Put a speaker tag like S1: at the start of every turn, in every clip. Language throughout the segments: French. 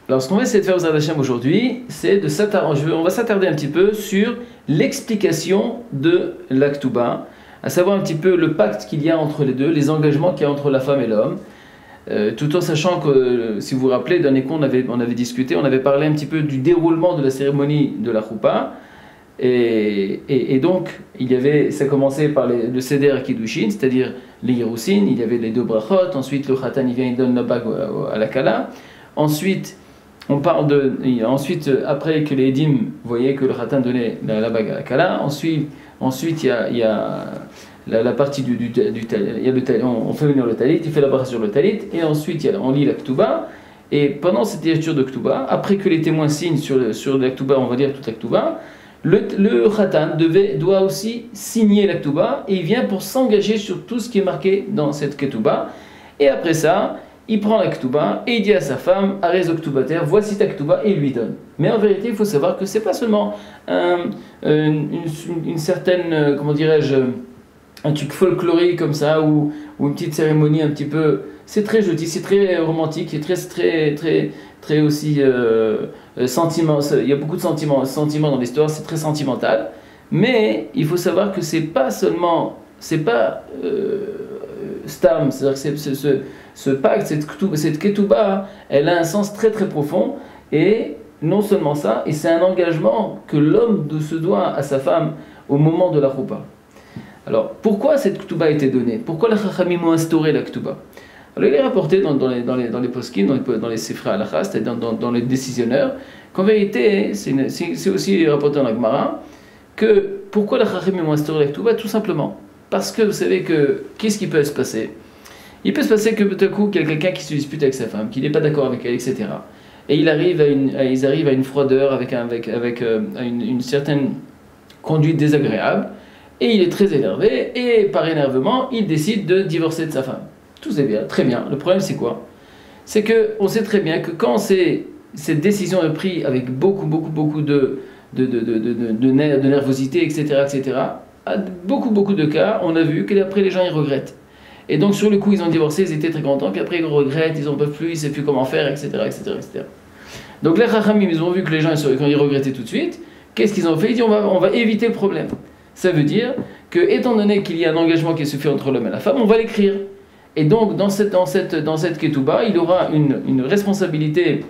S1: Alors, ce qu'on va essayer de faire aux Hashem aujourd'hui, c'est on va s'attarder un petit peu sur l'explication de l'Aktuba, à savoir un petit peu le pacte qu'il y a entre les deux, les engagements qu'il y a entre la femme et l'homme, tout en sachant que, si vous vous rappelez, d'un écho, on avait discuté, on avait parlé un petit peu du déroulement de la cérémonie de la Choupa, et donc, ça commençait par le Seder Kiddushin, c'est-à-dire les Yerousin, il y avait les deux brachot, ensuite le Khatan il vient, il donne la bague à la Kala, ensuite, après que les Edim voyaient que le Khatan donnait la bague à la Kala, ensuite il y a la partie il y a le talit, on fait venir le talit, il fait la brasse sur le talit, et ensuite on lit la Ktuba, et pendant cette lecture de Ktuba, après que les témoins signent sur la Ktuba, on va dire toute la Ktuba, le Khatan doit aussi signer la Ktuba, et il vient pour s'engager sur tout ce qui est marqué dans cette Ktuba, et après ça, il prend la Ktuba et il dit à sa femme, Arez Oktubater, voici ta Ktuba, et il lui donne. Mais en vérité, il faut savoir que c'est pas seulement une certaine, comment dirais-je, un truc folklorique comme ça, ou une petite cérémonie un petit peu. C'est très joli, c'est très romantique, et très aussi sentiment. Il y a beaucoup de sentiments dans l'histoire, c'est très sentimental. Mais il faut savoir que c'est pas seulement, c'est pas stam, c'est-à-dire que ce pacte, cette ketouba, elle a un sens très très profond, et non seulement ça, et c'est un engagement que l'homme se doit à sa femme au moment de la roupa. Alors, pourquoi cette ketouba a été donnée? Pourquoi les chachamim ont instauré la ketouba? Alors, il est rapporté dans les poskim, dans les sefra halakha, c'est-à-dire dans les décisionnaires, qu'en vérité, c'est aussi rapporté dans la Gemara, que pourquoi les chachamim ont instauré la ketouba? Tout simplement parce que vous savez que, qu'est-ce qui peut se passer? Il peut se passer que tout à coup, il y a quelqu'un qui se dispute avec sa femme, qui n'est pas d'accord avec elle, etc. Et ils arrivent à une froideur, avec une certaine conduite désagréable, et il est très énervé, et par énervement, il décide de divorcer de sa femme. Tout c'est bien, très bien. Le problème c'est quoi? C'est qu'on sait très bien que quand cette décision est prise avec beaucoup de nervosité, etc., à beaucoup de cas, on a vu qu'après les gens ils regrettent. Et donc sur le coup ils ont divorcé, ils étaient très contents, puis après ils regrettent, ils n'en peuvent plus, ils ne savent plus comment faire, etc. Donc les Chachamim, ils ont vu que les gens, quand ils regrettaient tout de suite, qu'est-ce qu'ils ont fait? Ils disent on va éviter le problème. Ça veut dire que, étant donné qu'il y a un engagement qui se fait entre l'homme et la femme, on va l'écrire. Et donc dans cette ketouba, il aura une responsabilité,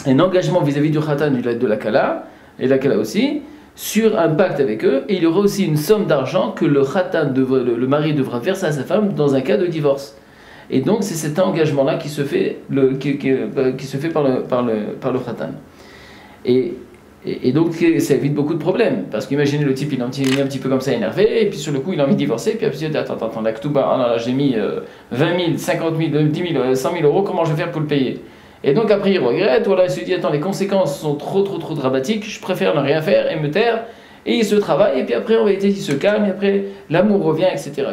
S1: un engagement vis-à-vis du Khatan et de la Kala, et la Kala aussi, sur un pacte avec eux, et il y aura aussi une somme d'argent que le Khatan, le mari devra verser à sa femme dans un cas de divorce. Et donc c'est cet engagement-là qui se fait par le Khatan. Et donc ça évite beaucoup de problèmes, parce qu'imaginez le type, il est un petit peu comme ça énervé, et puis sur le coup il a envie de divorcer, puis après il dit attends, la Ktuba, là, j'ai mis 20 000, 50 000, 10 000, 100 000 euros, comment je vais faire pour le payer? Et donc après il regrette, voilà, il se dit attends, les conséquences sont trop dramatiques, je préfère ne rien faire et me taire, et il se travaille, et puis après en réalité il se calme, et après l'amour revient, etc.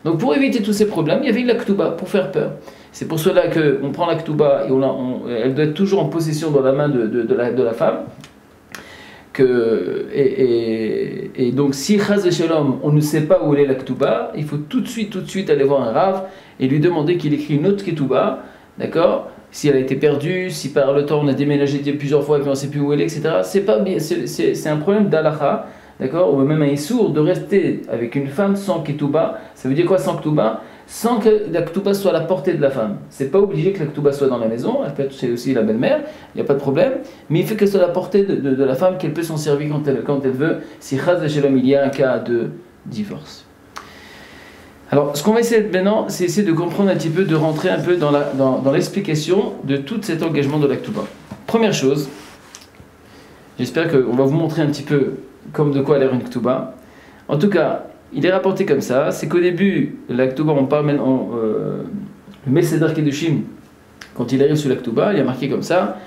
S1: Donc pour éviter tous ces problèmes, il y avait la Ktuba, pour faire peur. C'est pour cela qu'on prend la Ktuba, et elle doit être toujours en possession dans la main de la femme. Et donc si Chaz Shalom, on ne sait pas où est la Ktuba, il faut tout de suite aller voir un Rav et lui demander qu'il écrit une autre Ktuba, d'accord? Si elle a été perdue, si par le temps on a déménagé plusieurs fois et puis on ne sait plus où elle est, etc. C'est un problème d'Alacha, d'accord? Ou même un Issour de rester avec une femme sans Ktuba. Ça veut dire quoi sans Ktuba? Sans que la Ktuba soit à la portée de la femme. C'est pas obligé que la Ktuba soit dans la maison, elle peut être c'est aussi la belle-mère, il n'y a pas de problème, mais il faut qu'elle soit à la portée de la femme, qu'elle peut s'en servir quand elle veut, si Chaz Shalom il y a un cas de divorce. Alors, ce qu'on va essayer maintenant, c'est essayer de comprendre un petit peu, de rentrer un peu dans l'explication de tout cet engagement de la Ktuba. Première chose, j'espère qu'on va vous montrer un petit peu comme de quoi a l'air une Ktuba. En tout cas, il est rapporté comme ça, c'est qu'au début, la Ktuba, on parle maintenant, le Meseder Kedushim, quand il arrive sur la Ktuba, il y a marqué comme ça,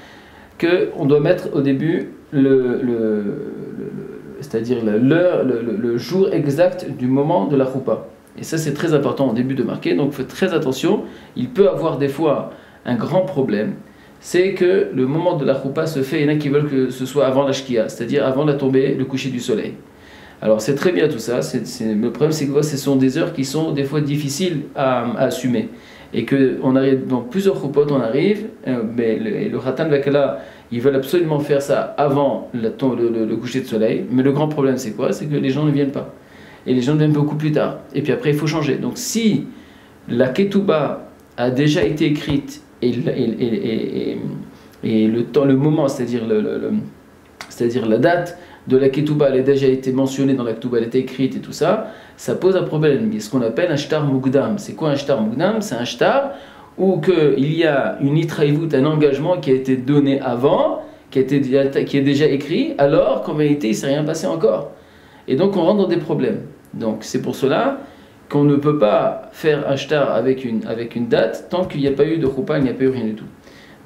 S1: qu'on doit mettre au début c'est-à-dire le jour exact du moment de la Choupa. Et ça c'est très important au début de marquer, donc faites très attention, il peut avoir des fois un grand problème, c'est que le moment de la Choupa se fait, il y en a qui veulent que ce soit avant la Shkia, c'est-à-dire avant la tombée, le coucher du soleil. Alors c'est très bien tout ça, le problème c'est que ce sont des heures qui sont des fois difficiles à assumer. et que on arrive dans plusieurs khuppot, on arrive, mais le Khatan et la Kala, ils veulent absolument faire ça avant le coucher de soleil, mais le grand problème c'est quoi? C'est que les gens ne viennent pas, et les gens viennent beaucoup plus tard, et puis après il faut changer. Donc si la ketouba a déjà été écrite, et le moment, c'est-à-dire c'est-à-dire la date de la ketouba, elle a déjà été mentionnée dans la ketouba, elle a été écrite et tout ça, ça pose un problème. Il y a ce qu'on appelle un shtar mugdam. C'est quoi un shtar mugdam? C'est un shtar où il y a une itraïvout, un engagement qui a été donné avant, qui est déjà écrit, alors qu'en vérité il ne s'est rien passé encore. Et donc on rentre dans des problèmes. Donc c'est pour cela qu'on ne peut pas faire un shtar avec une date tant qu'il n'y a pas eu de choupa, il n'y a pas eu rien du tout.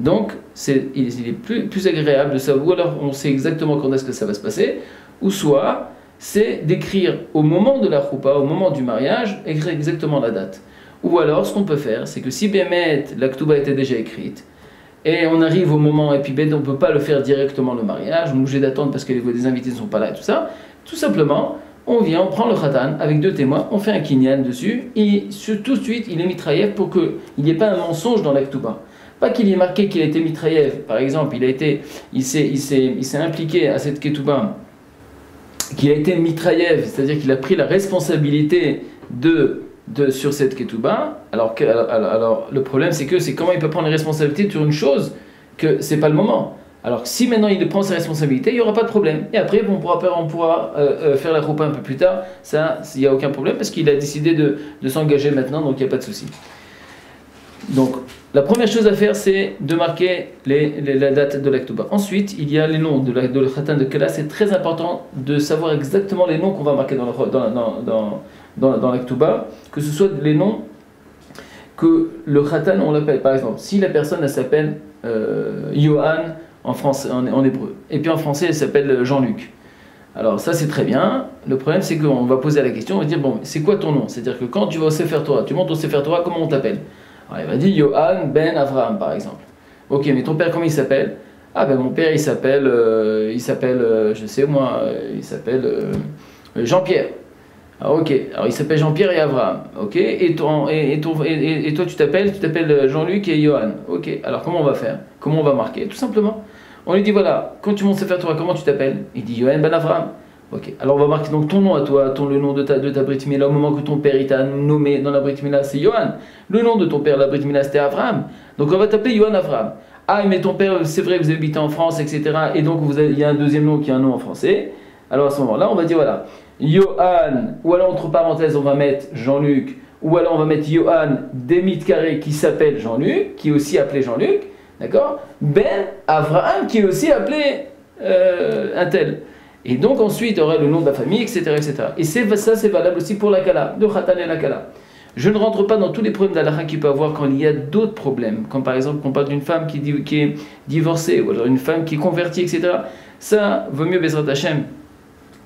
S1: Donc il est plus agréable de savoir, ou alors on sait exactement quand est-ce que ça va se passer, ou soit c'est d'écrire au moment de la choupa, au moment du mariage, écrire exactement la date. Ou alors ce qu'on peut faire, c'est que si Bémet, la ketouba était déjà écrite, et on arrive au moment, et puis on ne peut pas le faire directement le mariage, on est obligé d'attendre parce que les invités ne sont pas là et tout ça, tout simplement, on vient, on prend le khatan avec 2 témoins, on fait un kinyan dessus, et tout de suite il est mitraïev pour qu'il n'y ait pas un mensonge dans la ketouba. Pas qu'il y ait marqué qu'il a été mitraïev, par exemple, il s'est impliqué à cette ketouba, qu'il a été mitraïev, c'est-à-dire qu'il a pris la responsabilité sur cette ketouba. Alors le problème c'est comment il peut prendre les responsabilités sur une chose que c'est pas le moment. Alors si maintenant il prend ses responsabilités, il n'y aura pas de problème. Et après on pourra faire la choupa un peu plus tard, ça il n'y a aucun problème parce qu'il a décidé de s'engager maintenant, donc il n'y a pas de souci. Donc la première chose à faire c'est de marquer la date de la ketouba. Ensuite il y a les noms de le khatan de Kala. C'est très important de savoir exactement les noms qu'on va marquer dans la ketouba, que ce soit les noms que le khatan on l'appelle. Par exemple, si la personne elle s'appelle Yohan en français, en hébreu, et puis en français elle s'appelle Jean-Luc. Alors ça c'est très bien. Le problème c'est qu'on va poser la question, on va dire bon c'est quoi ton nom? C'est-à-dire que quand tu vas au Sefer Torah, tu montes au Sefer Torah, comment on t'appelle? Alors il va dire Yohan ben Avraham par exemple. Ok, mais ton père comment il s'appelle? Ah ben mon père il s'appelle je sais moi, il s'appelle Jean-Pierre. Alors, ok, alors il s'appelle Jean-Pierre et Avraham, ok, et toi tu t'appelles Jean-Luc et Johan, ok, alors comment on va faire? Comment on va marquer? Tout simplement, on lui dit voilà, quand tu montes Sefer Torah, comment tu t'appelles? Il dit Johan ben Avraham, ok, alors on va marquer donc ton nom à toi, le nom de ta Brit Mila, au moment que ton père il t'a nommé dans la Brit Mila, c'est Johan, le nom de ton père, la Brit Mila, c'était Avraham, donc on va t'appeler Johan Avraham. Ah mais ton père, c'est vrai, vous habitez en France, etc., et donc il y a un deuxième nom qui est un nom en français, alors à ce moment-là, on va dire voilà, Johan, ou alors entre parenthèses on va mettre Jean-Luc, ou alors on va mettre Johan Demit Carré qui s'appelle Jean-Luc, qui est aussi appelé Jean-Luc, d'accord? Ben Avraham qui est aussi appelé un tel. Et donc ensuite il y aura le nom de la famille, etc. etc. Et ça c'est valable aussi pour la Kala, de Khatan et la Kala. Je ne rentre pas dans tous les problèmes d'Alaha qu'il peut avoir quand il y a d'autres problèmes, comme par exemple qu'on parle d'une femme qui est divorcée, ou alors une femme qui est convertie, etc. Ça vaut mieux Bezrat Hashem,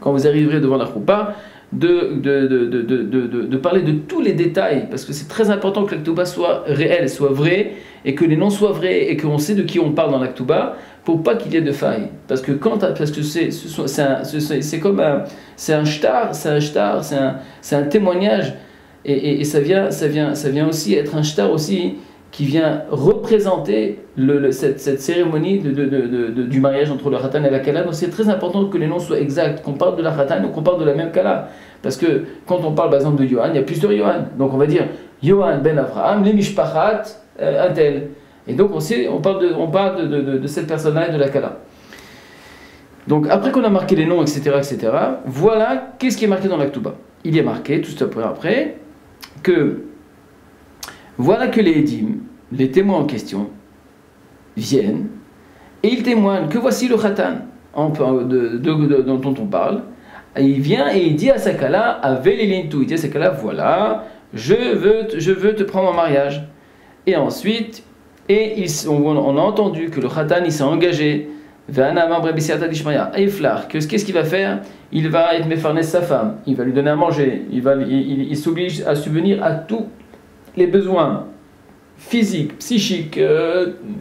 S1: quand vous arriverez devant la choupa, de parler de tous les détails, parce que c'est très important que la ketouba soit réelle, soit vraie, et que les noms soient vrais, et qu'on sait de qui on parle dans la ketouba, pour pas qu'il y ait de faille. Parce que c'est un shtar, c'est un témoignage, et ça vient aussi être un shtar aussi, qui vient représenter cette cérémonie du mariage entre le khatan et la kala. Donc c'est très important que les noms soient exacts, qu'on parle de la khatan ou qu'on parle de la même kala. Parce que quand on parle par exemple de Yohan, il y a plusieurs Yohan. Donc on va dire Yohan ben Avraham, les mishpachat, un tel. Et donc on parle de cette personne-là et de la kala. Donc après qu'on a marqué les noms, etc., voilà qu'est-ce qui est marqué dans la ketouba. Il y a marqué, tout après, que voilà que les édim, les témoins en question, viennent et ils témoignent que voici le khatan dont on parle. Et il vient et il dit à sa kala, à Velilintou, il dit à sa kala, voilà, je veux te prendre en mariage. Et ensuite, on a entendu que le khatan il s'est engagé, qu'est-ce qu'il va faire? Il va être méfarnès sa femme, il va lui donner à manger, il s'oblige à subvenir à tous les besoins physiques, psychiques,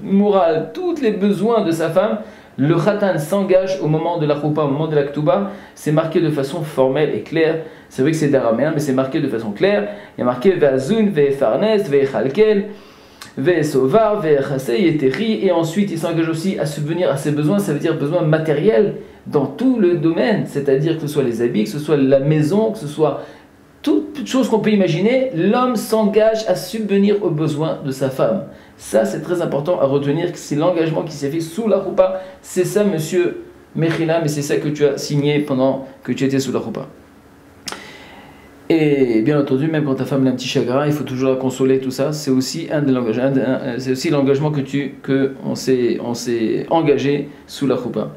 S1: moraux, tous les besoins de sa femme le khatan s'engage au moment de la choupa, au moment de la ktuba, c'est marqué de façon formelle et claire. C'est vrai que c'est d'araméen, mais c'est marqué de façon claire. Il y a marqué Ve'azun, ve'farnes, ve'chalkel, ve'sovar, ve'chase, yeteri, et ensuite il s'engage aussi à subvenir à ses besoins, ça veut dire besoins matériels dans tout le domaine, c'est-à dire que ce soit les habits, que ce soit la maison, que ce soit toute chose qu'on peut imaginer, l'homme s'engage à subvenir aux besoins de sa femme. Ça, c'est très important à retenir, que c'est l'engagement qui s'est fait sous la roupa. C'est ça, monsieur Mechila, mais c'est ça que tu as signé pendant que tu étais sous la roupa. Et bien entendu, même quand ta femme a un petit chagrin, il faut toujours la consoler, tout ça. C'est aussi c'est aussi l'engagement que on s'est engagé sous la roupa.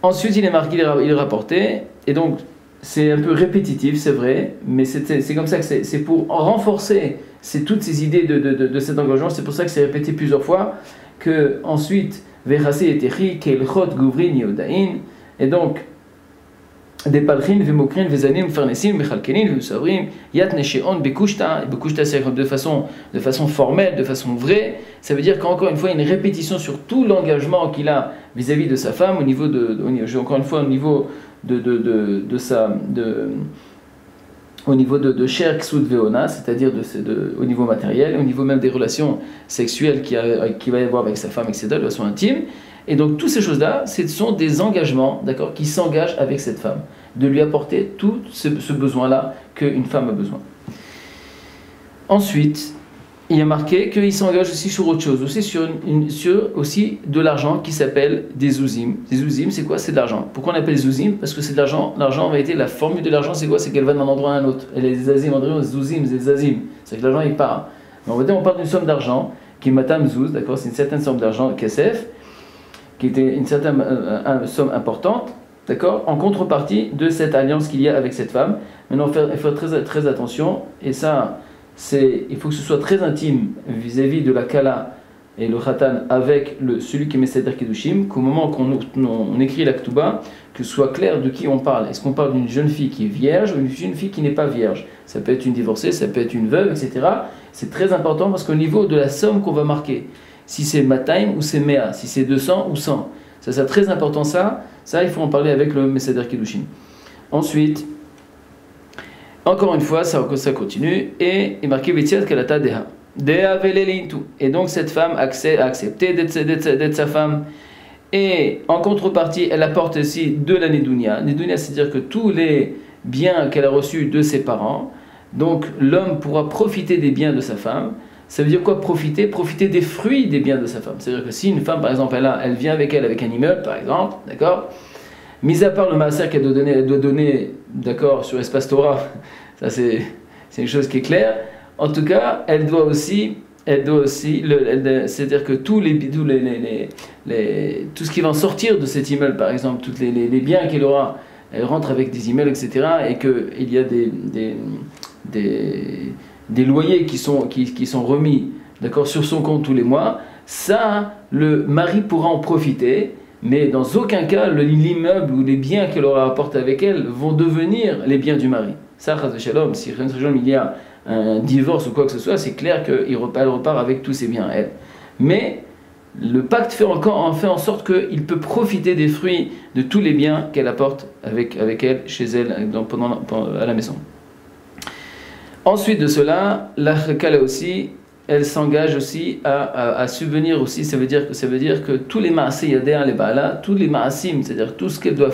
S1: Ensuite, il est marqué, il est rapporté, et donc c'est un peu répétitif, c'est vrai, mais c'est comme ça que c'est pour renforcer toutes ces idées de cet engagement. C'est pour ça que c'est répété plusieurs fois. Que ensuite, Vechase etechi kelchot guvrin yodain, et donc des palchin, vemokrin, vezanim, fernesim, mechalkenin, vemsavrim, yat nesheon, bekushta, bekushta c'est de façon formelle, de façon vraie. Ça veut dire qu'encore une fois, il y a une répétition sur tout l'engagement qu'il a vis-à-vis de sa femme, au niveau encore une fois, au niveau au niveau de Cher Ksud Veona, c'est-à-dire au niveau matériel, au niveau même des relations sexuelles qu'il va y avoir avec sa femme, etc., de façon intime. Et donc, toutes ces choses-là, ce sont des engagements, d'accord, qui s'engagent avec cette femme, de lui apporter tout ce besoin-là qu'une femme a besoin. Ensuite, il y a marqué qu'il s'engage aussi sur autre chose, aussi sur aussi de l'argent qui s'appelle des zouzim. Des zouzim, c'est quoi? C'est de l'argent. Pourquoi on appelle zouzim? Parce que c'est de l'argent. L'argent, en réalité, la formule de l'argent, c'est quoi? C'est qu'elle va d'un endroit à un autre. Et les zazim, on dit zouzim, c'est zazim. C'est que l'argent, il part. Mais on parle d'une somme d'argent qui est matam zouz, d'accord? C'est une certaine somme d'argent, kesef, qui était une certaine somme importante, d'accord? En contrepartie de cette alliance qu'il y a avec cette femme. Maintenant, il faut faire très attention, et ça, il faut que ce soit très intime vis-à-vis de la kala et le khatan avec celui qui met Seder Kedushim, qu'au moment qu'on écrit la ktuba, que ce soit clair de qui on parle. Est-ce qu'on parle d'une jeune fille qui est vierge ou d'une jeune fille qui n'est pas vierge? Ça peut être une divorcée, ça peut être une veuve, etc. C'est très important parce qu'au niveau de la somme qu'on va marquer, si c'est Mataim ou c'est Mea, si c'est 200 ou 100, ça c'est très important ça, il faut en parler avec le Seder Kedushim. Ensuite, encore une fois, ça continue, et il est marqué Vetiat Kalata Deha. Deha Velelintu. Et donc cette femme a accepté d'être sa femme, et en contrepartie, elle apporte aussi de la Nedounia. Nedounia, c'est-à-dire que tous les biens qu'elle a reçus de ses parents, donc l'homme pourra profiter des biens de sa femme. Ça veut dire quoi profiter? Profiter des fruits des biens de sa femme. C'est-à-dire que si une femme, par exemple, elle vient avec un immeuble, par exemple, d'accord? Mis à part le maaser qu'elle doit donner, d'accord, sur Espace Torah, ça c'est une chose qui est claire. En tout cas, elle doit aussi, c'est-à-dire que tout ce qui va en sortir de cet immeuble, par exemple, tous les biens qu'elle aura, elle rentre avec des immeubles, etc., et qu'il y a des loyers qui sont remis, d'accord, sur son compte tous les mois, ça, le mari pourra en profiter. Mais dans aucun cas, l'immeuble ou les biens qu'elle aura apportés avec elle vont devenir les biens du mari. Ça, Shalom, si il y a un divorce ou quoi que ce soit, c'est clair qu'elle repart avec tous ses biens à elle. Mais le pacte fait en sorte qu'il peut profiter des fruits de tous les biens qu'elle apporte avec elle, chez elle, à la maison. Ensuite de cela, la Kala aussi, elle s'engage aussi à subvenir aussi, ça veut dire que tous les ma'aseh yadéa les ba'ala, tous les ma'asim, c'est-à-dire tout ce qu'elle doit,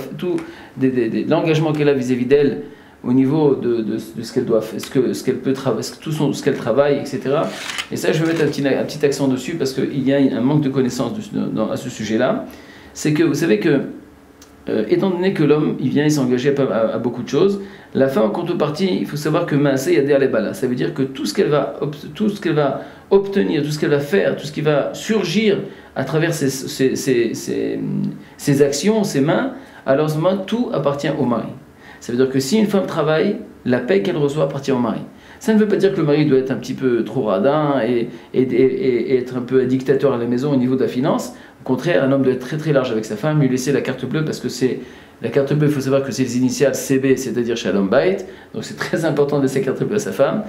S1: l'engagement qu'elle a vis-à-vis d'elle au niveau de ce qu'elle doit, ce qu'elle peut travailler, ce qu'elle travaille, etc. Et ça, je vais mettre un petit accent dessus parce qu'il y a un manque de connaissance à ce sujet-là. C'est que vous savez que étant donné que l'homme il s'engager à beaucoup de choses, la femme en contrepartie, il faut savoir que Maaseh Yader les Bala, ça veut dire que tout ce qu'elle va obtenir, tout ce qu'elle va faire, tout ce qui va surgir à travers ses actions, ses mains, alors ce moment, tout appartient au mari. Ça veut dire que si une femme travaille, la paix qu'elle reçoit appartient au mari. Ça ne veut pas dire que le mari doit être un petit peu trop radin et être un peu dictateur à la maison au niveau de la finance. Au contraire, un homme doit être très très large avec sa femme, lui laisser la carte bleue parce que la carte bleue, il faut savoir que c'est les initiales CB, c'est-à-dire Shalom Bait. Donc c'est très important de laisser la carte bleue à sa femme,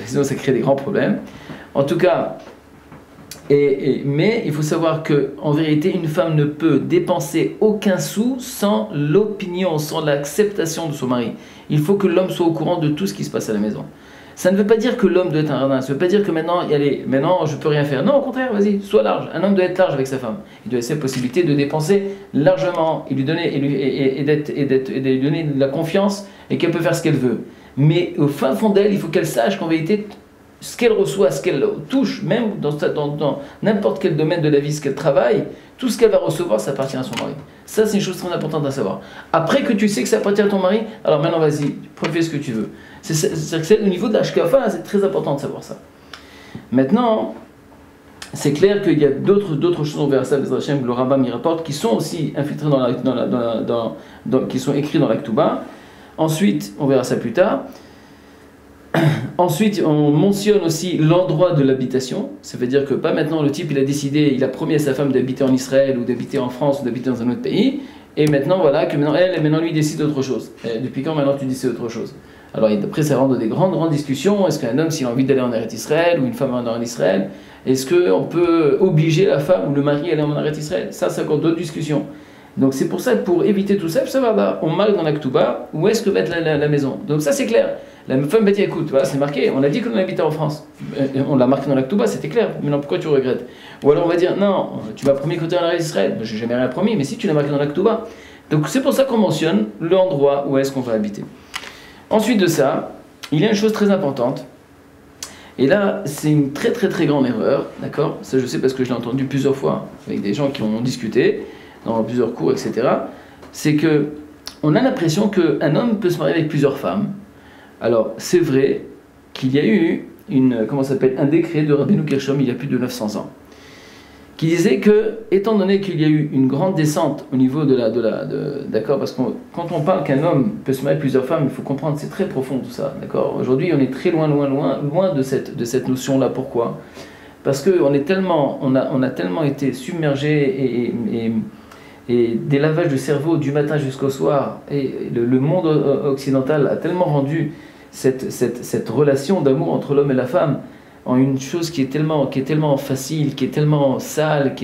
S1: sinon ça crée des grands problèmes. En tout cas, Mais il faut savoir qu'en vérité, une femme ne peut dépenser aucun sou sans l'opinion, sans l'acceptation de son mari. Il faut que l'homme soit au courant de tout ce qui se passe à la maison. Ça ne veut pas dire que l'homme doit être un radin, ça ne veut pas dire que maintenant je ne peux rien faire. Non, au contraire, vas-y, sois large. Un homme doit être large avec sa femme. Il doit laisser la possibilité de dépenser largement et lui donner, et lui donner de la confiance et qu'elle peut faire ce qu'elle veut. Mais au fin fond d'elle, il faut qu'elle sache qu'en vérité, ce qu'elle reçoit, ce qu'elle touche, même dans n'importe quel domaine de la vie, ce qu'elle travaille, tout ce qu'elle va recevoir, ça appartient à son mari. Ça, c'est une chose très importante à savoir. Après que tu sais que ça appartient à ton mari, alors maintenant, vas-y, fais ce que tu veux. C'est au niveau de l'ashkafa, c'est très important de savoir ça. Maintenant, c'est clair qu'il y a d'autres choses, on verra ça, le Rambam y rapporte, qui sont aussi infiltrées qui sont écrits dans la Ketouba. Ensuite, on verra ça plus tard. Ensuite, on mentionne aussi l'endroit de l'habitation. Ça veut dire que pas maintenant, le type il a décidé, il a promis à sa femme d'habiter en Israël ou d'habiter en France ou d'habiter dans un autre pays. Et maintenant, voilà, que maintenant lui décide autre chose. Et depuis quand maintenant tu décides autre chose? Alors après, ça rentre dans des grandes discussions. Est-ce qu'un homme, s'il a envie d'aller en Eretz Israël ou une femme en Eretz Israël, est-ce qu'on peut obliger la femme ou le mari à aller en Eretz Israël? Ça, c'est encore d'autres discussions. Donc c'est pour ça, pour éviter tout ça, il faut savoir, là, on marque dans la Ketouba, où est-ce que va être la maison. Donc ça c'est clair. La femme va dire, écoute, voilà, c'est marqué, on a dit qu'on habitait en France. On l'a marqué dans la Ketouba, c'était clair. Maintenant pourquoi tu regrettes? Ou alors on va dire, non, tu m'as promis que tu es en Israël. Ben, j'ai jamais rien promis, mais si tu l'as marqué dans la Ketouba. Donc c'est pour ça qu'on mentionne l'endroit où est-ce qu'on va habiter. Ensuite de ça, il y a une chose très importante. Et là, c'est une très grande erreur, d'accord? Ça je sais parce que je l'ai entendu plusieurs fois avec des gens qui ont discuté dans plusieurs cours, etc. C'est que on a l'impression qu'un homme peut se marier avec plusieurs femmes. Alors, c'est vrai qu'il y a eu un décret de Rabbeinu Gershom il y a plus de 900 ans, qui disait que, étant donné qu'il y a eu une grande descente au niveau d'accord, parce que quand on parle qu'un homme peut se marier avec plusieurs femmes, il faut comprendre, c'est très profond tout ça, d'accord. Aujourd'hui, on est très loin de cette notion-là. Pourquoi? Parce qu'on est tellement, on a tellement été submergé et des lavages de cerveau du matin jusqu'au soir, et le monde occidental a tellement rendu cette relation d'amour entre l'homme et la femme en une chose qui est tellement facile, qui est tellement sale,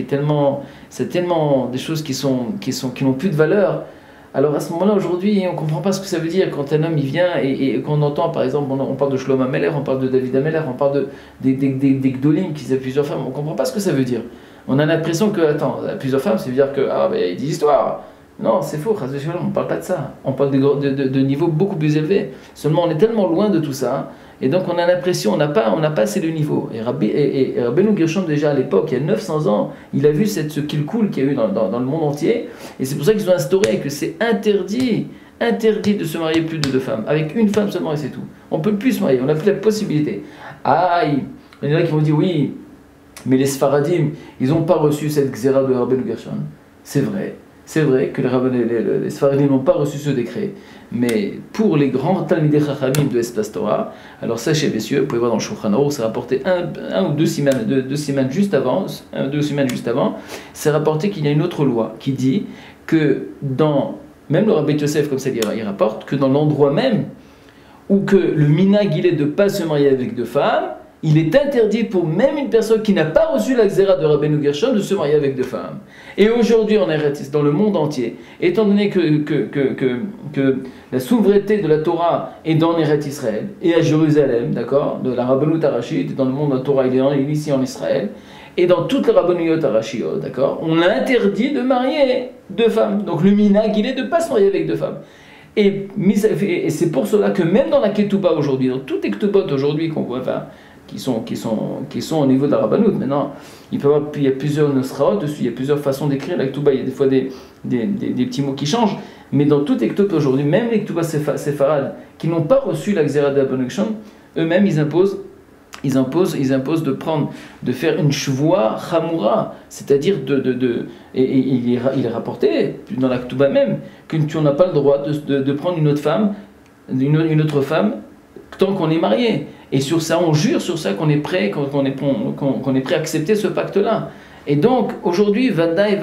S1: c'est tellement des choses qui n'ont plus de valeur. Alors à ce moment-là, aujourd'hui, on ne comprend pas ce que ça veut dire quand un homme il vient et qu'on entend, par exemple, on parle de Shlomo Ameler, on parle de David Ameler, on parle des Gdolim qui avaient plusieurs femmes, on ne comprend pas ce que ça veut dire. On a l'impression que, attends, plusieurs femmes, ça veut dire que, il y a des histoires. Non, c'est faux, on ne parle pas de ça. On parle de niveaux beaucoup plus élevés. Seulement, on est tellement loin de tout ça, et donc on a l'impression, on n'a pas assez le niveau. Et Rabbeinu Gershom, déjà à l'époque, il y a 900 ans, il a vu ce kilkoul qu'il y a eu dans le monde entier, et c'est pour ça qu'ils ont instauré que c'est interdit de se marier plus de deux femmes, avec une femme seulement et c'est tout. On ne peut plus se marier, on n'a plus la possibilité. Il y en a qui vont dire oui, mais les Sfaradim, ils n'ont pas reçu cette xéra de Rabbeinu Gershom. C'est vrai que les Sfaradim n'ont pas reçu ce décret. Mais pour les grands Talmidei Chachamim de Espace Torah, alors sachez messieurs, vous pouvez voir dans le Shulchan Aruch, c'est rapporté un ou deux semaines juste avant, c'est rapporté qu'il y a une autre loi qui dit que même le Rabbi Yosef, comme ça il rapporte, que dans l'endroit même où que le minhag il est de ne pas se marier avec deux femmes, il est interdit pour même une personne qui n'a pas reçu la xéra de Rabbeinu Gershom de se marier avec deux femmes. Et aujourd'hui, dans le monde entier, étant donné que la souveraineté de la Torah est dans Eretz Israël et à Jérusalem, d'accord, de la Rabbanut Arachide, dans le monde de la Torah, il est ici en Israël, et dans toute la Rabbanuyot Arachiyot, d'accord, on a interdit de marier deux femmes. Donc le minhag, il est de ne pas se marier avec deux femmes. Et c'est pour cela que même dans la Ketouba aujourd'hui, dans toutes les Ketubot aujourd'hui qu'on voit, qui sont au niveau de la Rabbanout. Maintenant, il y a plusieurs Nosraot dessus, il y a plusieurs façons d'écrire la Ketouba, il y a des fois des petits mots qui changent, mais dans toutes les Ketubot aujourd'hui, même les Ketubas séfarades qui n'ont pas reçu la Xéra de Rabbeinu Gershom, eux-mêmes ils imposent de faire une shvoua chamoura, c'est-à-dire il est rapporté dans la Ketouba même que tu n'as pas le droit de prendre une autre femme tant qu'on est marié. Et sur ça, on jure sur ça qu'on est prêt, qu'on est prêt à accepter ce pacte-là. Et donc, aujourd'hui, vadaï,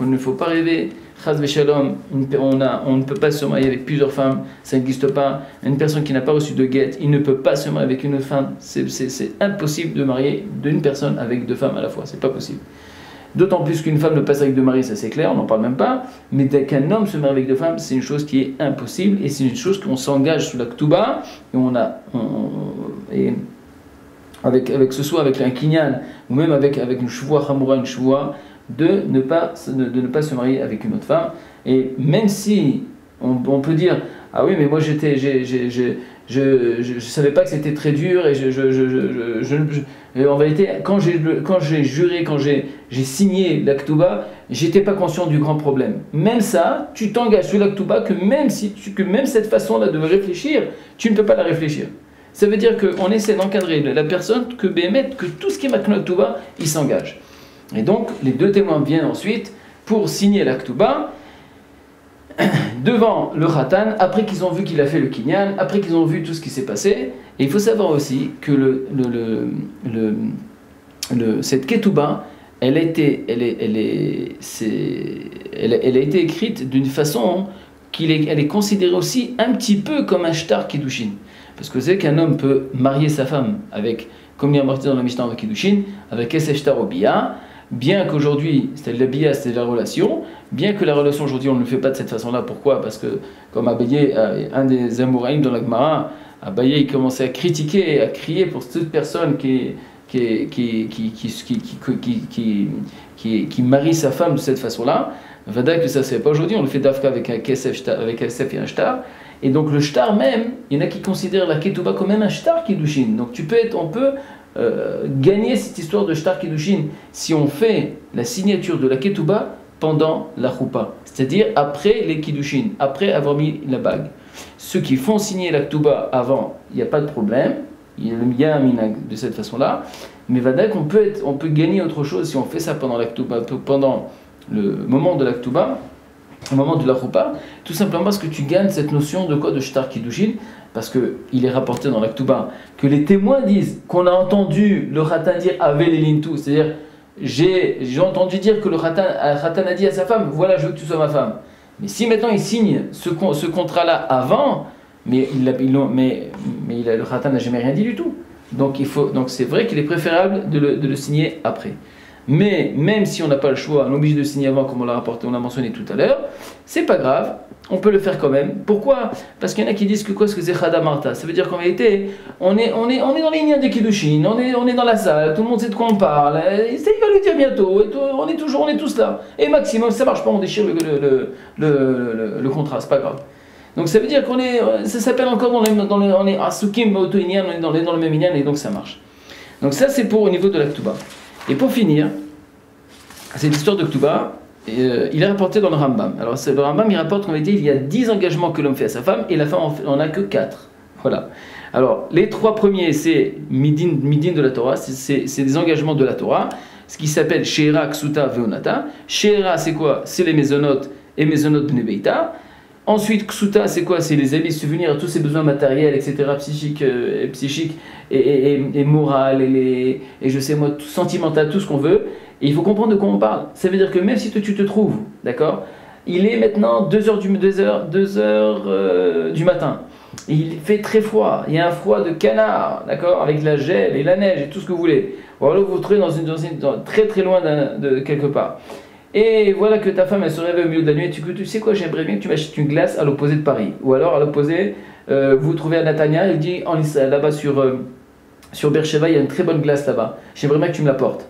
S1: il ne faut pas rêver. Chaz v'shalom, on ne peut pas se marier avec plusieurs femmes, ça n'existe pas. Une personne qui n'a pas reçu de guet, il ne peut pas se marier avec une autre femme. C'est impossible de marier d'une personne avec deux femmes à la fois, c'est pas possible. D'autant plus qu'une femme ne passe avec deux maris, ça c'est clair, on n'en parle même pas. Mais dès qu'un homme se marie avec deux femmes, c'est une chose qui est impossible et c'est une chose qu'on s'engage sous la Ktuba et avec ce soit avec un kinyan ou même avec une shvoua chamoura, une shvoua, de ne pas se marier avec une autre femme. Et même si on peut dire ah oui mais moi je savais pas que c'était très dur et en vérité quand j'ai juré, quand j'ai signé l'Aktuba, j'étais pas conscient du grand problème. Même ça, tu t'engages sur l'Aktuba que même cette façon-là de réfléchir, tu ne peux pas la réfléchir. Ça veut dire qu'on essaie d'encadrer la personne que tout ce qui est marqué l'Aktuba, il s'engage. Et donc, les deux témoins viennent ensuite pour signer l'Aktuba devant le Khatan, après qu'ils ont vu qu'il a fait le Kinyan, après qu'ils ont vu tout ce qui s'est passé. Et il faut savoir aussi que cette Ketouba, elle a été écrite d'une façon elle est considérée aussi un petit peu comme un shtar Kiddushin. Parce que c'est qu'un homme peut marier sa femme avec, comme il y a marqué dans la Mishnah avec Kiddushin, avec Esef shtar au Bia. Bien qu'aujourd'hui, c'était la bia, c'était la relation, bien que la relation aujourd'hui on ne le fait pas de cette façon-là. Pourquoi? Parce que, comme Abaye, un des Amouraïm dans la Gemara, Abaye commençait à critiquer, à crier pour toute personne qui marie sa femme de cette façon-là. Vada que ça ne se fait pas aujourd'hui, on le fait d'Afka avec un Kesef et un Shtar. Et donc le Shtar même, il y en a qui considèrent la Ketouba comme même un Shtar Kiddushin. Donc on peut gagner cette histoire de Shtar Kiddushin si on fait la signature de la Ketouba pendant la Choupa, c'est-à-dire après les Kiddushin, après avoir mis la bague. Ceux qui font signer la Ketouba avant, il n'y a pas de problème, il y a un minag de cette façon-là, mais Vadak, on peut gagner autre chose si on fait ça pendant la Ketouba, pendant le moment de la Ketouba, au moment de la Choupa, tout simplement parce que tu gagnes cette notion de quoi? De Shtar Kiddushin, parce qu'il est rapporté dans la Ketouba que les témoins disent qu'on a entendu le Khatan dire Avel Elintou, c'est-à-dire j'ai entendu dire que le Khatan a dit à sa femme voilà, je veux que tu sois ma femme. Mais si maintenant il signe ce contrat-là avant, mais le Khatan n'a jamais rien dit du tout. Donc c'est vrai qu'il est préférable de le signer après. Mais même si on n'a pas le choix, on est obligé de signer avant, comme on l'a mentionné tout à l'heure, c'est pas grave, on peut le faire quand même. Pourquoi? Parce qu'il y en a qui disent que c'est Chada Marta. Ça veut dire qu'en vérité, on est dans les lignes des Kiddushin, on est dans la salle, tout le monde sait de quoi on parle, il va le dire bientôt, on est tous là. Et maximum, ça marche pas, on déchire le contrat, c'est pas grave. Donc ça veut dire ça s'appelle encore on est Asukim Auto-Inyan, on est dans le même Inyan, et donc ça marche. Donc ça c'est au niveau de la Ketouba. Et pour finir, cette histoire de Ketouba, il est rapporté dans le Rambam. Alors le Rambam il rapporte qu'en réalité il y a 10 engagements que l'homme fait à sa femme et la femme en a que 4. Voilà. Alors les 3 premiers c'est Midin de la Torah, c'est des engagements de la Torah, ce qui s'appelle Sheira, Ksuta, Veonata. Sheira c'est quoi? C'est les Mésonotes et Mésonotes Bnei Beita. Ensuite, Ksuta, c'est quoi? C'est les habits, subvenir à tous ses besoins matériels, etc., psychiques et moraux, et je sais moi, sentimental, tout ce qu'on veut. Et il faut comprendre de quoi on parle. Ça veut dire que même si tu te trouves, d'accord, il est maintenant 2h du matin. Et il fait très froid. Il y a un froid de canard, d'accord, avec la gel et la neige et tout ce que vous voulez. Ou alors vous vous trouvez très très loin de quelque part. Et voilà que ta femme elle se réveille au milieu de la nuit et tu sais quoi, j'aimerais bien que tu m'achètes une glace à l'opposé de Paris. Ou alors à l'opposé, vous vous trouvez à Natania, il dit là-bas sur Beersheba, il y a une très bonne glace là-bas. J'aimerais bien que tu me la portes.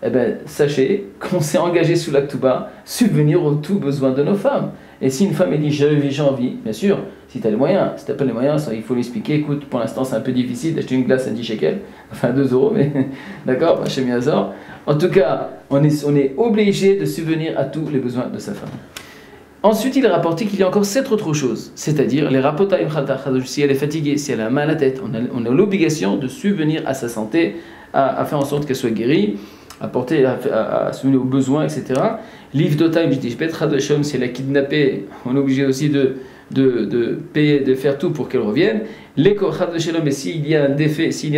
S1: Eh bien, sachez qu'on s'est engagé sous la Ketouba, subvenir aux tout besoins de nos femmes. Et si une femme elle dit j'ai envie, bien sûr, si tu as les moyens, si tu n'as pas les moyens, il faut lui expliquer, écoute, pour l'instant c'est un peu difficile d'acheter une glace à 10 shekels, enfin 2 euros, mais d'accord, chez Miazor. En tout cas, on est obligé de subvenir à tous les besoins de sa femme. Ensuite, il est rapporté qu'il y a encore 7 autres choses, c'est-à-dire les rapotaim khatach, si elle est fatiguée, si elle a mal à la tête, on a l'obligation de subvenir à sa santé, à faire en sorte qu'elle soit guérie, à subvenir aux besoins, etc. Livre d'Otaim, je dis, si elle a kidnappé, on est obligé aussi de payer, de faire tout pour qu'elle revienne. Les Chad et s'il y a un décès, si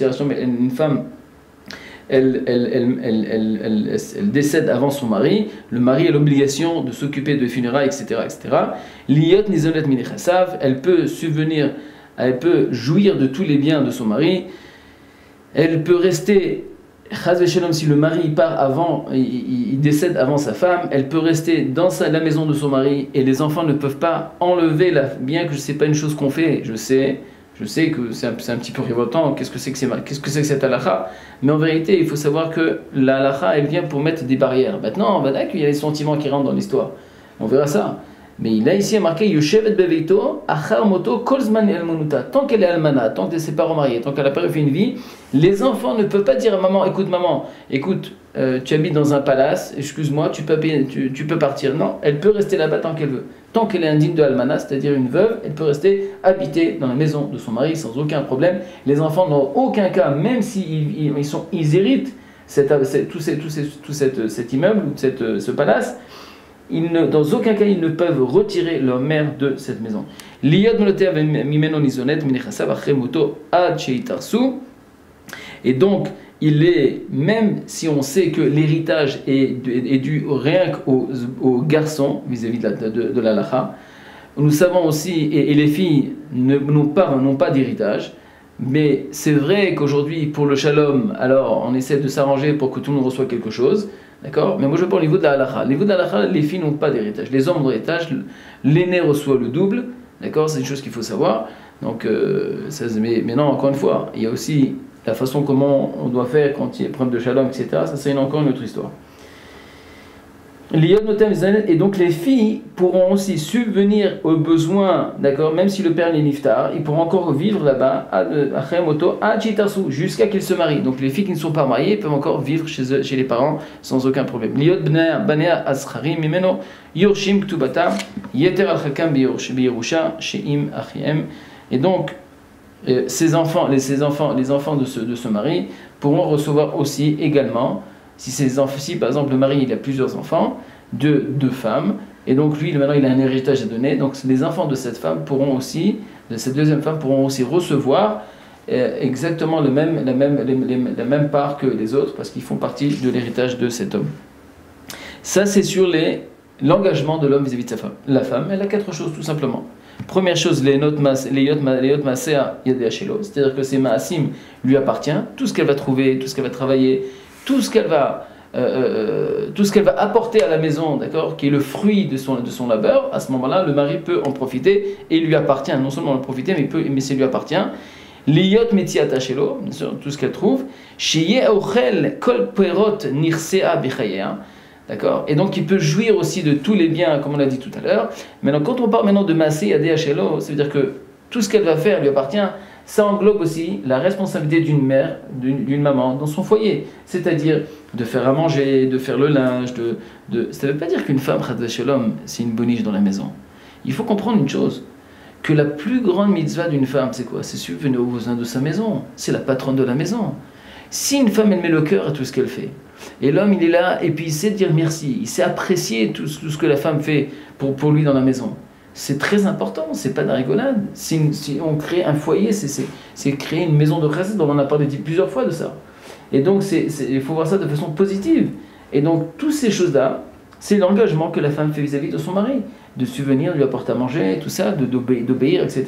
S1: une femme elle décède avant son mari, le mari a l'obligation de s'occuper de funérailles, etc. Liyot nizonet minechasav, elle peut subvenir, elle peut jouir de tous les biens de son mari, elle peut rester, chas v'shalom, si le mari part avant, il décède avant sa femme, elle peut rester dans la maison de son mari et les enfants ne peuvent pas enlever, bien que ce n'est pas une chose qu'on fait, je sais que c'est un petit peu révoltant, qu'est-ce que c'est que cette halakha, mais en vérité il faut savoir que la halakha elle vient pour mettre des barrières. Maintenant on va dire qu'il y a les sentiments qui rentrent dans l'histoire, on verra ça. Mais il a ici marqué Yoshevet beveito achar moto kol zman elmonuta. Tant qu'elle est almana, tant que ses parents mariés, tant qu'elle n'a pas fait une vie, les enfants ne peuvent pas dire à maman, écoute, tu habites dans un palace, excuse-moi, tu peux partir. Non, elle peut rester là-bas tant qu'elle veut. Tant qu'elle est indigne de almana, c'est-à-dire une veuve, elle peut rester habiter dans la maison de son mari sans aucun problème. Les enfants n'ont aucun cas, même s'ils ils héritent tout cet immeuble ou ce palace. Dans aucun cas ils ne peuvent retirer leur mère de cette maison. Et donc, même si on sait que l'héritage est dû rien qu'aux garçons vis-à-vis de la halakha, nous savons aussi, et les filles n'ont pas d'héritage, mais c'est vrai qu'aujourd'hui, pour le shalom, alors on essaie de s'arranger pour que tout le monde reçoive quelque chose. D'accord? Mais moi je parle au niveau de la halakha. Au niveau de la halakha, les filles n'ont pas d'héritage. Les hommes ont d'héritage. L'aîné reçoit le double. D'accord? C'est une chose qu'il faut savoir. Donc, mais non, encore une fois, il y a aussi la façon comment on doit faire quand il y a problème de shalom, etc. Ça, c'est encore une autre histoire. Et donc les filles pourront aussi subvenir aux besoins, d'accord, même si le père est niftar, ils pourront encore vivre là-bas jusqu'à qu'ils se marient. Donc les filles qui ne sont pas mariées peuvent encore vivre chez les parents sans aucun problème. Et donc les enfants de ce mari pourront recevoir aussi également. Si par exemple le mari il a plusieurs enfants, deux femmes, et donc lui maintenant il a un héritage à donner, donc les enfants de cette femme pourront aussi, de cette deuxième femme pourront aussi recevoir exactement la même part que les autres, parce qu'ils font partie de l'héritage de cet homme. Ça c'est sur l'engagement de l'homme vis-à-vis de sa femme. La femme, elle a 4 choses tout simplement. Première chose, les yot masea yadea shelo, c'est-à-dire que ces maasim lui appartient, tout ce qu'elle va trouver, tout ce qu'elle va travailler, tout ce qu'elle va apporter à la maison, d'accord, qui est le fruit de son labeur, à ce moment-là, le mari peut en profiter et il lui appartient, non seulement en profiter, mais ça lui appartient. Liyot metiata shelo, tout ce qu'elle trouve, shiye ochel kol perot nirsea bechayea, d'accord, et donc il peut jouir aussi de tous les biens, comme on l'a dit tout à l'heure. Maintenant, quand on parle maintenant de masé yadea shelo, ça veut dire que tout ce qu'elle va faire lui appartient. Ça englobe aussi la responsabilité d'une mère, d'une maman dans son foyer, c'est-à-dire de faire à manger, de faire le linge, ça ne veut pas dire qu'une femme, c'est une boniche dans la maison. Il faut comprendre une chose, que la plus grande mitzvah d'une femme, c'est quoi? C'est subvenir aux besoins de sa maison, c'est la patronne de la maison. Si une femme, elle met le cœur à tout ce qu'elle fait, et l'homme, il est là, et puis il sait dire merci, il sait apprécier tout ce que la femme fait pour lui dans la maison, c'est très important, c'est pas de la rigolade. Si on crée un foyer, c'est créer une maison de chesed, on en a parlé plusieurs fois de ça. Et donc il faut voir ça de façon positive. Et donc toutes ces choses-là, c'est l'engagement que la femme fait vis-à-vis de son mari, de subvenir, de lui apporter à manger, tout ça, d'obéir, etc.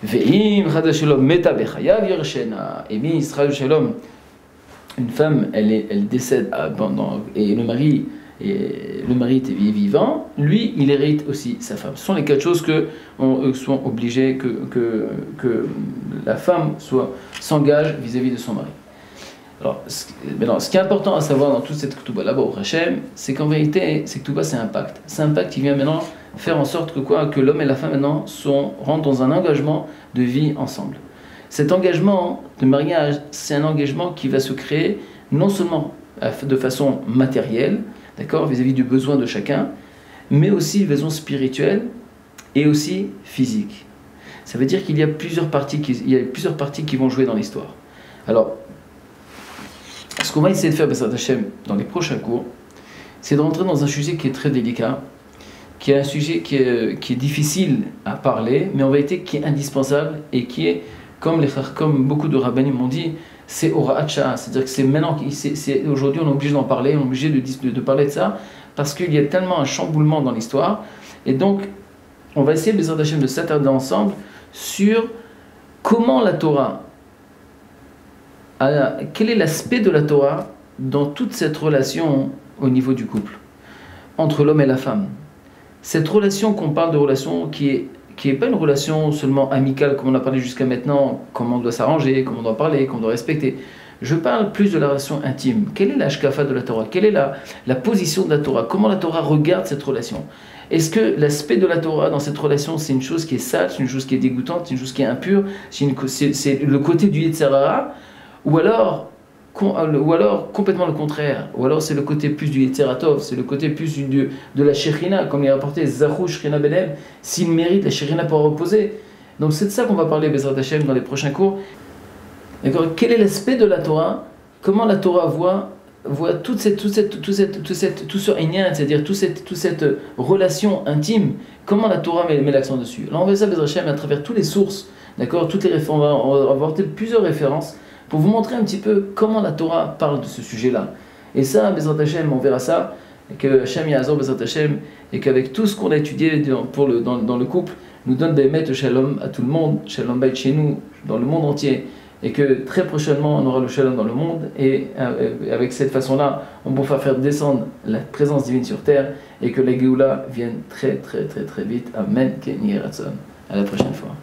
S1: Ve'im chadashalom meta bechayav yershena. Et bien Israël shalom, une femme, elle décède et le mari était vivant, lui, il hérite aussi sa femme. Ce sont les 4 choses que sont obligés que la femme s'engage vis-à-vis de son mari. Alors, maintenant, ce qui est important à savoir dans toute cette ketouba là-bas au Hachem, c'est qu'en vérité, cette ketouba c'est un pacte. C'est un pacte qui vient maintenant faire en sorte que l'homme et la femme maintenant rentrent dans un engagement de vie ensemble. Cet engagement de mariage, c'est un engagement qui va se créer non seulement de façon matérielle, d'accord, vis-à-vis du besoin de chacun, mais aussi de façon spirituelle et aussi physique. Ça veut dire qu'il y a plusieurs parties qui vont jouer dans l'histoire. Alors, ce qu'on va essayer de faire, B'ezrat Hashem, dans les prochains cours, c'est de rentrer dans un sujet qui est très délicat, qui est un sujet qui est difficile à parler, mais en vérité qui est indispensable et qui est, comme beaucoup de rabbinim m'ont dit, c'est Horat Shah, c'est-à-dire que c'est maintenant, aujourd'hui on est obligé d'en parler, on est obligé de parler de ça, parce qu'il y a tellement un chamboulement dans l'histoire, et donc on va essayer, Bezrat Hashem, de s'attarder ensemble sur comment la Torah, quel est l'aspect de la Torah dans toute cette relation au niveau du couple, entre l'homme et la femme. Cette relation qu'on parle de relation qui est pas une relation seulement amicale comme on a parlé jusqu'à maintenant, comment on doit s'arranger, comment on doit parler, comment on doit respecter. Je parle plus de la relation intime. Quelle est la shkafa de la Torah? Quelle est la position de la Torah? Comment la Torah regarde cette relation? Est-ce que l'aspect de la Torah dans cette relation, c'est une chose qui est sale, c'est une chose qui est dégoûtante, c'est une chose qui est impure, c'est le côté du Yetzer Hara, ou alors complètement le contraire, ou alors c'est le côté plus du Yetzer Tov, c'est le côté plus de la Shekhinah, comme il est rapporté, Zahu Shekhinah Benem, s'il mérite la Shekhinah pour reposer. Donc c'est de ça qu'on va parler, Bezrat Hashem, dans les prochains cours. D'accord. Quel est l'aspect de la Torah? Comment la Torah voit tout ce inyan, c'est-à-dire toute cette relation intime, comment la Torah met l'accent dessus. Là on va ça, Bezrat Hashem, à travers toutes les sources, d'accord, toutes les références, on va apporter plusieurs références, pour vous montrer un petit peu comment la Torah parle de ce sujet-là. Et ça, Bezrat Hashem, on verra ça, et que Hashem Ya'azor, Bezrat Hashem, et qu'avec tout ce qu'on a étudié dans le couple, nous donne des maîtres shalom à tout le monde, shalom bayt chez nous, dans le monde entier, et que très prochainement on aura le shalom dans le monde, et avec cette façon-là, on pourra faire descendre la présence divine sur terre, et que la Géoula vienne très très très très vite. Amen. Ken Yeh Ratzon. À la prochaine fois.